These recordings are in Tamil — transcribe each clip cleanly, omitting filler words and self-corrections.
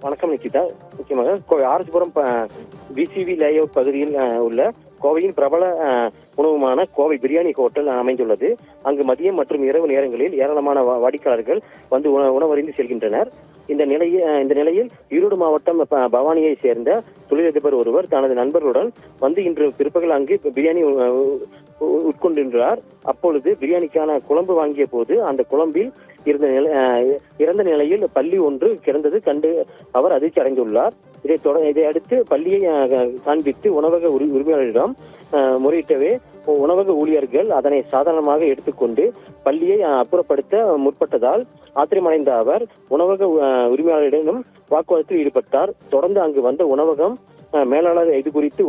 வணக்கம் நிக்கிதா. முக்கியமாக ஆர்எஸ்புரம் பிசிவி லேஅவுட் பகுதியில் உள்ள கோவையின் பிரபல உணவுமான கோவை பிரியாணி ஹோட்டல் அமைந்துள்ளது. அங்கு மதியம் மற்றும் இரவு நேரங்களில் ஏராளமான வாடிக்கையாளர்கள் வந்து உணவருந்தி செல்கின்றனர். இந்த நிலையில் ஈரோடு மாவட்டம் பவானியை சேர்ந்த தொழிலதிபர் ஒருவர் தனது நண்பர்களுடன் வந்து இன்று பிற்பகல் அங்கு பிரியாணி உட்கொண்டிருந்தார். அப்பொழுது பிரியாணிக்கான குழம்பு வாங்கிய போது அந்த குழம்பில் இறந்த நிலையில் பல்லி ஒன்று கிடந்தது கண்டு அவர் அதிர்ச்சி அடைந்துள்ளார். இதை அடுத்து பல்லியை காண்பித்து உணவக உரிமையாளரிடம் முறையிட்டவே உணவக ஊழியர்கள் அதனை சாதாரணமாக எடுத்துக்கொண்டு பள்ளியை அப்புறப்படுத்த முற்பட்டதால் ஆத்திரமடைந்த அவர் உணவக உரிமையாளரிடம் வாக்குவாதத்தில் ஈடுபட்டார். தொடர்ந்து அங்கு வந்த உணவகம் மேலாளர் இது குறித்து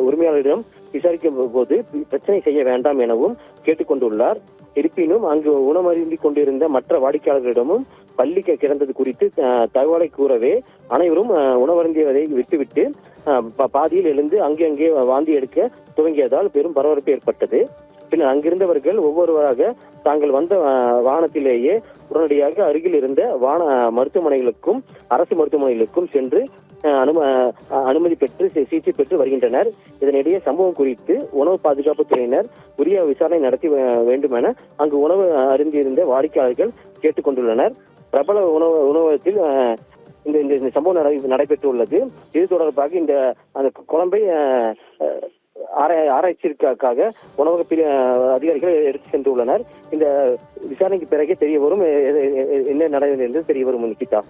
உரிமையாளரிடம் விசாரிக்கும் போது பிரச்சனை செய்ய வேண்டாம் எனவும் கேட்டுக்கொண்டுள்ளார். இருப்பினும் அங்கு உணவருந்தி கொண்டிருந்த மற்ற வாடிக்கையாளர்களிடமும் பள்ளி கிடந்தது குறித்து தகவலை கூறவே அனைவரும் உணவருந்தியதை விட்டுவிட்டு பாதியில் எழுந்து அங்கே வாந்தி எடுக்க துவங்கியதால் பெரும் பரபரப்பு ஏற்பட்டது. பின்னர் அங்கிருந்தவர்கள் ஒவ்வொருவராக தாங்கள் வந்த வாகனத்திலேயே உடனடியாக அருகில் இருந்த மருத்துவமனைகளுக்கும் அரசு மருத்துவமனைகளுக்கும் சென்று அனுமதி பெற்று சிகிச்சை பெற்று வருகின்றனர். இதனிடையே சம்பவம் குறித்து உணவு பாதுகாப்பு துறையினர் உரிய விசாரணை நடத்தி வேண்டும் என அங்கு உணவு அருந்தியிருந்த வாடிக்கையாளர்கள் கேட்டுக்கொண்டுள்ளனர். பிரபல உணவகத்தில் இந்த சம்பவம் நடைபெற்றுள்ளது. இது தொடர்பாக அந்த குழம்பை ஆராய்ச்சிக்காக உணவக அதிகாரிகள் எடுத்து சென்றுள்ளனர். இந்த விசாரணைக்கு பிறகே தெரிய வரும் என்ன நடந்தது என்று தெரிய வரும் நிக்கிதா.